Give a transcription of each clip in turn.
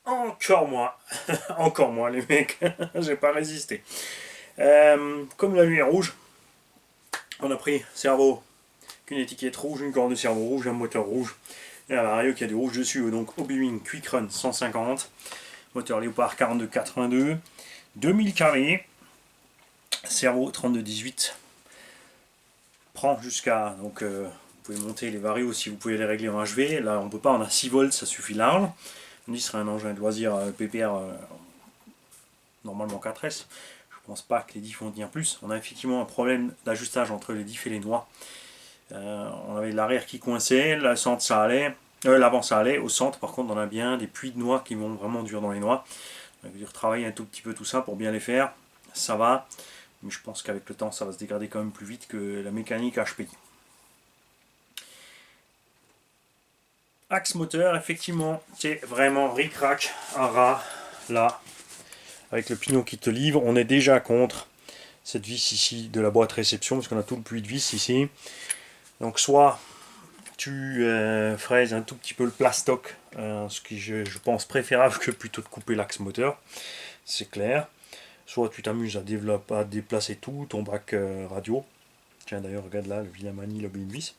Encore moi. Encore moi, les mecs. J'ai pas résisté. Comme la lumière rouge, on a pris cerveau, une étiquette rouge, une corne de cerveau rouge, un moteur rouge. Et à l'arrière qui a du rouge dessus. Donc Obi-Wan Quick Run 150. Moteur Léopard 4282. 2000 carrés. Cerveau 3218. Prend jusqu'à. Donc vous pouvez monter les varios si vous pouvez les régler en HV. Là on peut pas, on a 6 volts, ça suffit large. On dit que ce serait un engin de loisir PPR normalement 4S. Je pense pas que les diffs vont tenir plus. On a effectivement un problème d'ajustage entre les diffs et les noix. On avait l'arrière qui coinçait, le centre ça allait, l'avant ça allait, au centre par contre on a bien des puits de noix qui vont vraiment dur dans les noix. On a dû retravailler un tout petit peu tout ça pour bien les faire. Ça va, mais je pense qu'avec le temps ça va se dégrader quand même plus vite que la mécanique HPI. Axe moteur, effectivement, c'est vraiment ric-rac, un rat, là, avec le pignon qui te livre. On est déjà contre cette vis ici de la boîte réception, parce qu'on a tout le puits de vis ici. Donc soit tu fraises un tout petit peu le plastoc, ce qui je pense préférable que plutôt de couper l'axe moteur, c'est clair. Soit tu t'amuses à déplacer tout, ton bac radio. Tiens d'ailleurs regarde là, le Villamani, le vis.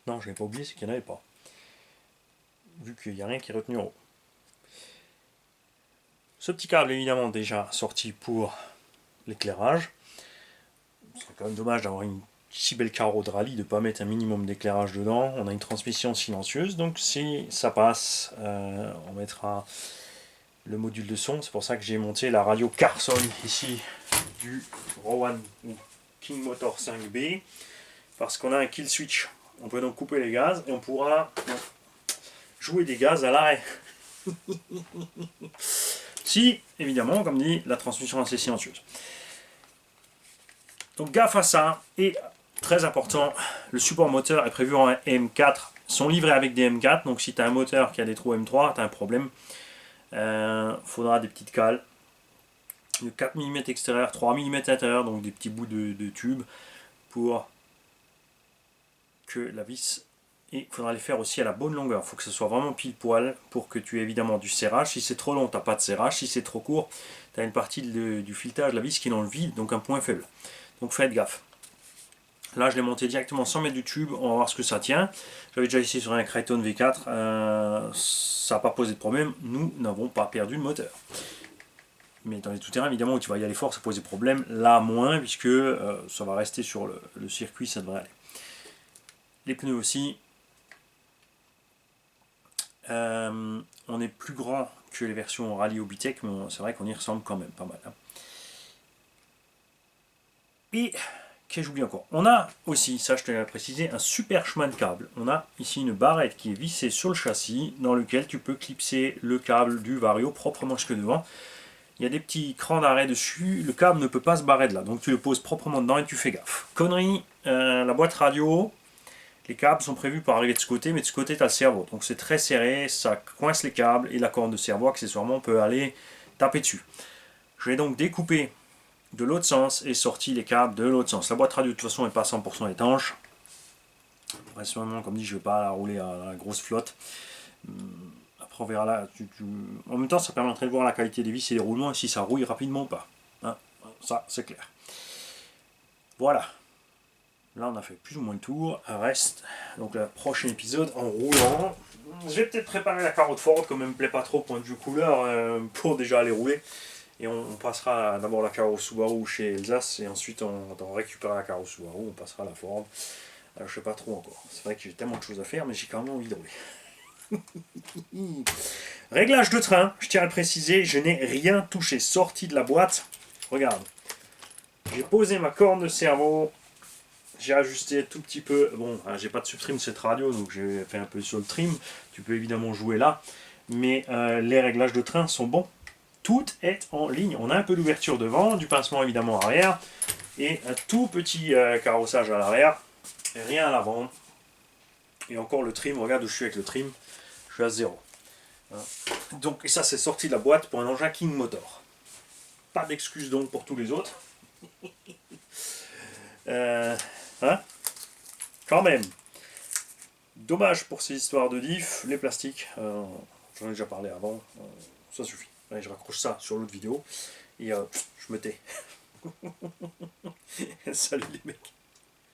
Non, je n'avais pas oublié, c'est qu'il n'y en avait pas. Vu qu'il n'y a rien qui est retenu en haut. Ce petit câble évidemment déjà sorti pour l'éclairage. C'est quand même dommage d'avoir une si belle carreau de rallye de ne pas mettre un minimum d'éclairage dedans. On a une transmission silencieuse, donc si ça passe, on mettra le module de son. C'est pour ça que j'ai monté la radio Carson ici du Rowan ou King Motor 5B, parce qu'on a un kill switch. On peut donc couper les gaz et on pourra jouer des gaz à l'arrêt. Si, évidemment, comme dit, la transmission est assez silencieuse. Donc gaffe à ça, et très important, le support moteur est prévu en M4, sont livrés avec des M4, donc si tu as un moteur qui a des trous M3, tu as un problème. Faudra des petites cales de 4 mm extérieur, 3 mm intérieur, donc des petits bouts de tube pour que la vis, et il faudra les faire aussi à la bonne longueur. Il faut que ce soit vraiment pile poil pour que tu aies évidemment du serrage. Si c'est trop long, tu n'as pas de serrage. Si c'est trop court, tu as une partie du filetage de la vis qui est dans le vide, donc un point faible. Donc faites gaffe. Là, je l'ai monté directement sans mettre du tube. On va voir ce que ça tient. J'avais déjà essayé sur un Creighton V4. Ça n'a pas posé de problème. Nous n'avons pas perdu le moteur. Mais dans les tout-terrains, évidemment, où tu vas y aller fort, ça pose des problèmes. Là, moins, puisque ça va rester sur le circuit, ça devrait aller. Les pneus aussi. On est plus grand que les versions Rallye Obitech, mais c'est vrai qu'on y ressemble quand même pas mal. Hein. Et qu'est-ce que j'oublie encore? On a aussi, ça je tenais à préciser, un super chemin de câble. On a ici une barrette qui est vissée sur le châssis, dans lequel tu peux clipser le câble du Vario proprement jusque devant. Il y a des petits crans d'arrêt dessus, le câble ne peut pas se barrer de là, donc tu le poses proprement dedans et tu fais gaffe. Connerie, la boîte radio, les câbles sont prévus pour arriver de ce côté, mais de ce côté tu as le cerveau, donc c'est très serré, ça coince les câbles et la corne de cerveau accessoirement peut aller taper dessus. Je vais donc découper de l'autre sens et sorti les câbles de l'autre sens. La boîte radio de toute façon n'est pas 100% étanche. Vraisemblablement, comme dit, je ne vais pas la rouler à la grosse flotte. Après on verra là. En même temps, ça permettrait de voir la qualité des vis et des roulements et si ça rouille rapidement ou pas. Hein, ça, c'est clair. Voilà. Là, on a fait plus ou moins le tour. Reste donc le prochain épisode en roulant. Je vais peut-être préparer la carotte Ford, comme elle me plaît pas trop point de vue couleur, pour déjà aller rouler. Et on passera d'abord la carrosse Subaru chez Elsace et ensuite on récupérera la carrosse Subaru, on passera la Ford. Alors, je sais pas trop encore. C'est vrai que j'ai tellement de choses à faire, mais j'ai quand même envie de rouler. Réglage de train, je tiens à le préciser, je n'ai rien touché. Sorti de la boîte, regarde. J'ai posé ma corne de cerveau, j'ai ajusté tout petit peu. Bon, j'ai pas de subtrim cette radio, donc j'ai fait un peu sur le trim. Tu peux évidemment jouer là, mais les réglages de train sont bons. Tout est en ligne. On a un peu d'ouverture devant, du pincement évidemment arrière, et un tout petit carrossage à l'arrière, rien à l'avant. Et encore le trim, regarde où je suis avec le trim, je suis à 0. Donc, et ça c'est sorti de la boîte pour un engin King Motor. Pas d'excuse donc pour tous les autres. Hein, quand même. Dommage pour ces histoires de diff, les plastiques. j'en ai déjà parlé avant, ça suffit. Allez, je raccroche ça sur l'autre vidéo et je me tais. Salut les mecs.